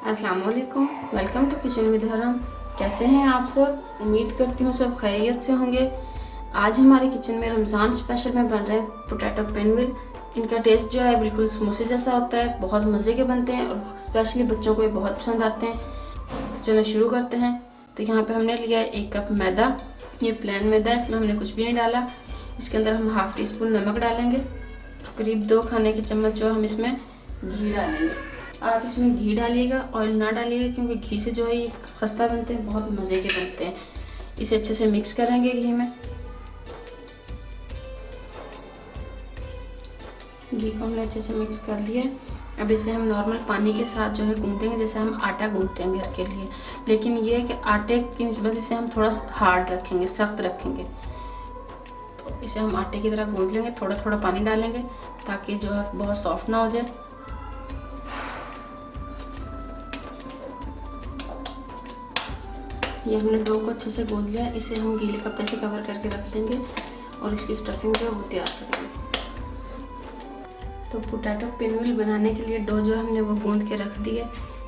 अस्सलाम वालेकुम, welcome to kitchen with हरम। कैसे हैं आप सब? उम्मीद करती हूँ सब खैरियत से होंगे। आज हमारे किचन में रमज़ान स्पेशल में बन रहे हैं पोटैटो पिनविल। इनका टेस्ट जो है बिल्कुल समोसे जैसा होता है, बहुत मज़े के बनते हैं और स्पेशली बच्चों को ये बहुत पसंद आते हैं। तो चलो शुरू करते हैं। तो यहाँ पे हमने लिया है 1 कप मैदा। ये प्लेन मैदा है, इसमें हमने कुछ भी नहीं डाला। इसके अंदर हम हाफ़ टी स्पून नमक डालेंगे, करीब 2 खाने के चम्मच जो हम इसमें घी डालेंगे। आप इसमें घी डालिएगा, ऑयल ना डालिएगा, क्योंकि घी से जो है ये खस्ता बनते हैं, बहुत मज़े के बनते हैं। इसे अच्छे से मिक्स करेंगे घी में। घी को हमने अच्छे से मिक्स कर लिया। अब इसे हम नॉर्मल पानी के साथ जो है गूंथेंगे, जैसे हम आटा गूंथते हैं घर के लिए। लेकिन ये है कि आटे की निस्बत इसे हम थोड़ा हार्ड रखेंगे, सख्त रखेंगे। तो इसे हम आटे की तरह गूंथ लेंगे, थोड़ा थोड़ा पानी डालेंगे ताकि जो है बहुत सॉफ्ट ना हो जाए। ये हमने डो को अच्छे से गूंथ लिया। इसे हम गीले कपड़े से कवर करके रख देंगे और इसकी स्टफिंग जो है वो तैयार करेंगे। तो पोटैटो पिनविल बनाने के लिए डो जो हमने वो गूंथ के रख दी है।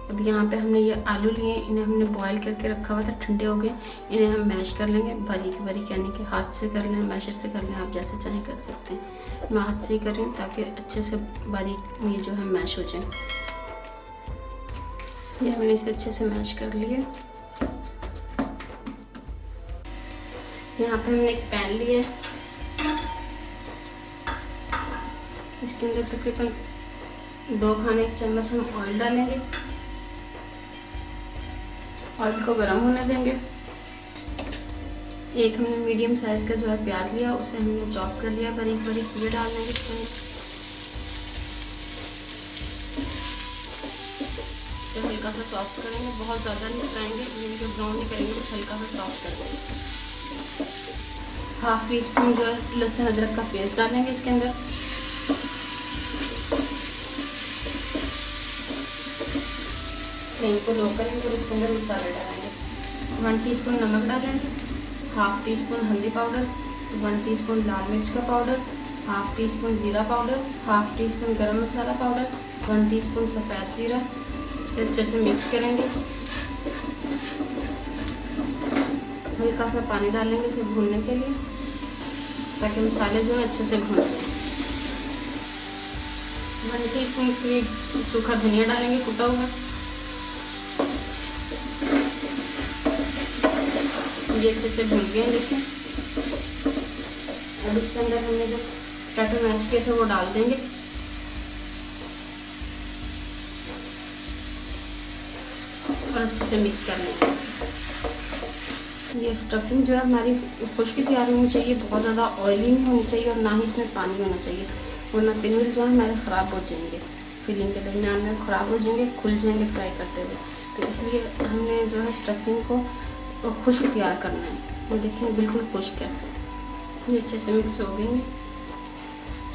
अब यहाँ पे हमने ये आलू लिए, इन्हें हमने बॉईल करके रखा हुआ था, ठंडे हो गए। इन्हें हम मैश कर लेंगे बारीक बारीक, यानी कि हाथ से कर लें, मैशर से कर लें, आप जैसे चाहें कर सकते हैं। मैं हाथ से ही कर रही हूँ ताकि अच्छे से बारीक ये जो है मैश हो जाए। ये हमने इसे अच्छे से मैश कर लिया। यहाँ पे हमने एक पैन लिया, इसके अंदर तकरीबन 2 खाने के चम्मच हम ऑयल डालेंगे। ऑयल को गर्म होने देंगे। एक हमने मीडियम साइज का जो है प्याज लिया, उसे हमने चॉप कर लिया बारीक बारीक। ये डाल देंगे इसके अंदर। तो हल्का सा सॉफ्ट करेंगे, बहुत ज़्यादा नहीं फ्राएंगे, इनको ब्राउन नहीं करेंगे, बस हल्का सा सॉफ्ट कर देंगे। हाफ टी स्पून जो है लहसुन अदरक का पेस्ट डालेंगे इसके अंदर। फ्लेम को लो करेंगे और इसके अंदर मसाले डालेंगे। 1 टीस्पून नमक डालेंगे, हाफ टी स्पून हल्दी पाउडर, 1 टीस्पून लाल मिर्च का पाउडर, हाफ टी स्पून ज़ीरा पाउडर, हाफ टी स्पून गरम मसाला पाउडर, 1 टीस्पून सफ़ेद ज़ीरा। इसे अच्छे से मिक्स करेंगे। हल्का सा पानी डालेंगे फिर भूनने के लिए, ताकि मसाले जो है अच्छे से भून जाए। 1 टीस्पून सूखा धनिया डालेंगे कुटा हुआ। ये अच्छे से भून गए। देखिए अब इसके अंदर हमने जो पोटैटो मैश किए थे वो डाल देंगे। और अच्छे से मिक्स कर लेंगे। ये स्टफिंग जो है हमारी खुश्क तैयार होनी चाहिए, बहुत ज़्यादा ऑयली नहीं होनी चाहिए और ना ही इसमें पानी होना चाहिए, वरना पिनविल जो है हमारे ख़राब हो जाएंगे। फिलिंग के दरमियान में ख़राब हो जाएंगे, खुल जाएंगे फ्राई करते हुए। तो इसलिए हमने जो है स्टफिंग को खुश्क तैयार करना है। ये देखिए बिल्कुल खुश्क है। ये अच्छे से मिक्स हो गई।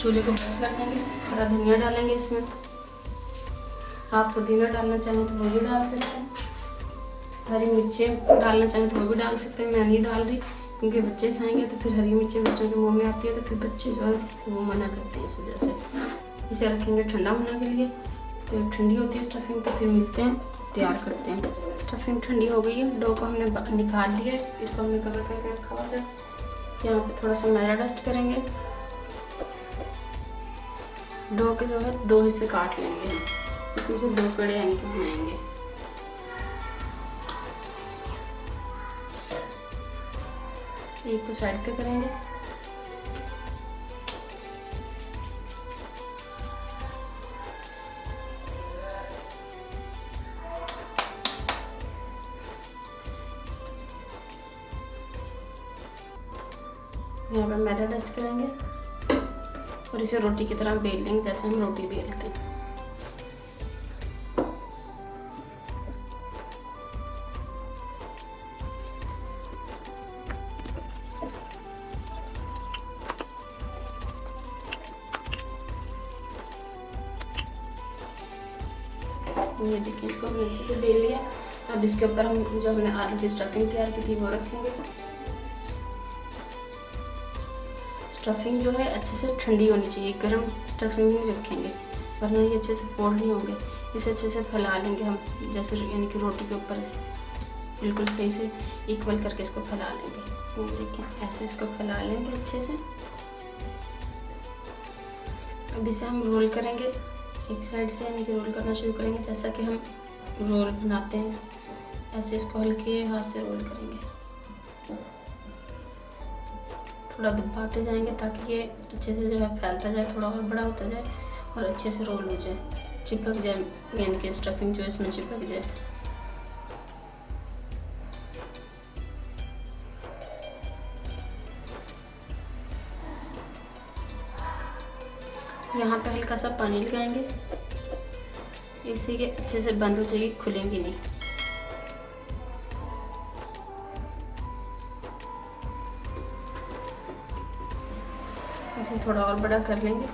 चूल्हे को बंद कर देंगे। हरा धनिया डालेंगे इसमें। आप पुदीना डालना चाहें तो वो भी डाल सकते हैं। हरी मिर्चें डालना चाहें तो वो भी डाल सकते हैं। मैं नहीं डाल रही क्योंकि बच्चे खाएंगे तो फिर हरी मिर्चें बच्चों के मुंह में आती है, तो फिर बच्चे जो है वो मना करते हैं इस वजह से। इसे रखेंगे ठंडा होने के लिए। तो ठंडी होती है स्टफिंग, तो फिर मिलते हैं, तैयार करते हैं। स्टफिंग ठंडी हो गई है। डो को हमने निकाल लिया है, इसको हमने कवर करके रखा हुआ था। यहाँ पे थोड़ा सा मैदा डस्ट करेंगे। डो के जो है 2 हिस्से काट लेंगे, इसमें से 2 कड़े यानी कि बनाएंगे। एक को साइड पे करेंगे। यहाँ पर मैदा डस्ट करेंगे और इसे रोटी की तरह बेल लेंगे, जैसे हम रोटी बेलते हैं। ये देखिए इसको हमने अच्छे से बेल लिया। अब इसके ऊपर हम जो हमने आलू की स्टफिंग तैयार की थी वो रखेंगे। स्टफिंग जो है अच्छे से ठंडी होनी चाहिए, गर्म स्टफिंग नहीं रखेंगे वरना ये अच्छे से फोल्ड नहीं होंगे। इसे अच्छे से फैला लेंगे हम, जैसे यानी कि रोटी के ऊपर बिल्कुल सही से इक्वल करके इसको फैला लेंगे। तो देखिए ऐसे इसको फैला लेंगे अच्छे से। अब इसे हम रोल करेंगे एक साइड से, यानी कि रोल करना शुरू करेंगे जैसा कि हम रोल बनाते हैं। ऐसे इसको हल्के हाथ से रोल करेंगे, थोड़ा दबाते जाएंगे ताकि ये अच्छे से जो है फैलता जाए, थोड़ा और बड़ा होता जाए और अच्छे से रोल हो जाए, चिपक जाए, यानी कि स्टफिंग जो है इसमें चिपक जाए। यहाँ पे हल्का सा पानी लगाएंगे, इसी के अच्छे से बंद हो जाएगी, खुलेंगी नहीं। अभी थोड़ा और बड़ा कर लेंगे।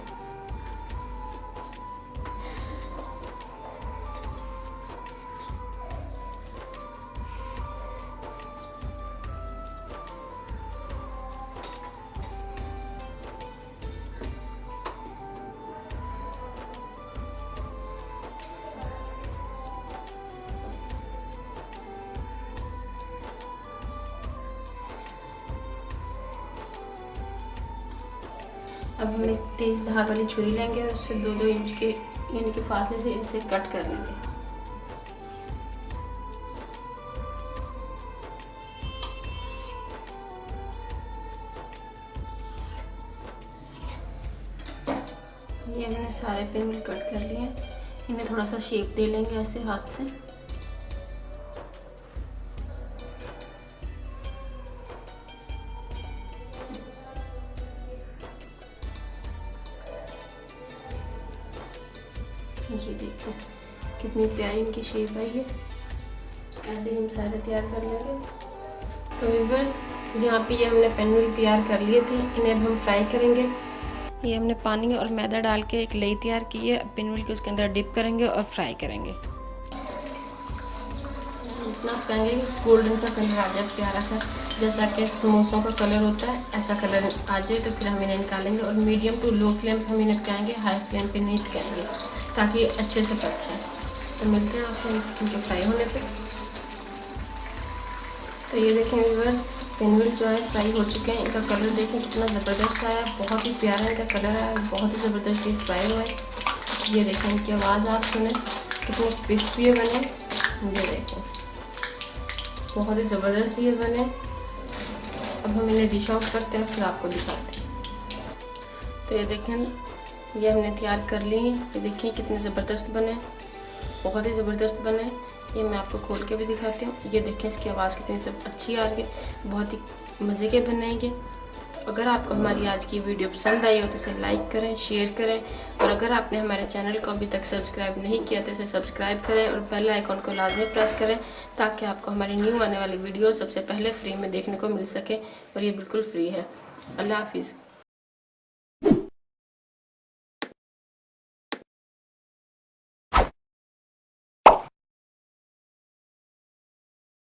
अब हम एक तेज धार वाली छुरी लेंगे और उससे 2-2 इंच के यानी कि फासले से इसे कट कर लेंगे। ये हमने सारे पिन कट कर लिए, इन्हें थोड़ा सा शेप दे लेंगे ऐसे हाथ से। ये देखो कितनी प्यारी इनकी शेप है। ये ऐसे ही हम सारे तैयार कर लेंगे। तो व्यूअर्स यहाँ पे ये हमने पेन तैयार कर लिए थे, इन्हें अब हम फ्राई करेंगे। ये हमने पानी और मैदा डाल के एक लेई तैयार की है, अब पेन को उसके अंदर डिप करेंगे और फ्राई करेंगे। इतना कहेंगे गोल्डन सा कलर आ जाए प्यारा सा, जैसा कि समोसों का कलर होता है ऐसा कलर आ जाए, तो फिर हम इन्हें निकालेंगे और मीडियम टू लो फ्लेम पर हम इन्हें पकाएंगे, हाई फ्लेम पे नहीं पकाएंगे ताकि अच्छे से पक जाए। तो मिलते हैं आपसे इनके फ्राई होने पे। तो ये देखें व्यूअर्स पेन जो है फ्राई हो चुके हैं, इनका कलर देखें कितना ज़बरदस्त आया, बहुत ही प्यारा इनका कलर आया, बहुत ही ज़बरदस्त ये फ्राई हुआ है। ये देखें इनकी आवाज़ आप सुने कितने क्रिस्पी बने, ये देखें बहुत ही ज़बरदस्त ये बने। अब हम इन्हें डिश आउट करते हैं फिर आपको दिखाते हैं। तो ये देखें ये हमने तैयार कर ली, ये देखिए कितने ज़बरदस्त बने, बहुत ही ज़बरदस्त बने। ये मैं आपको खोल के भी दिखाती हूँ। ये देखें इसकी आवाज़ कितनी सब अच्छी आ रही है, बहुत ही मज़े के बने ये। अगर आपको हमारी आज की वीडियो पसंद आई हो तो इसे लाइक करें, शेयर करें, और अगर आपने हमारे चैनल को अभी तक सब्सक्राइब नहीं किया तो इसे सब्सक्राइब करें और बेल आइकॉन को लाजमी प्रेस करें ताकि आपको हमारी न्यू आने वाली वीडियो सबसे पहले फ्री में देखने को मिल सके, और ये बिल्कुल फ्री है। अल्लाह हाफिज़।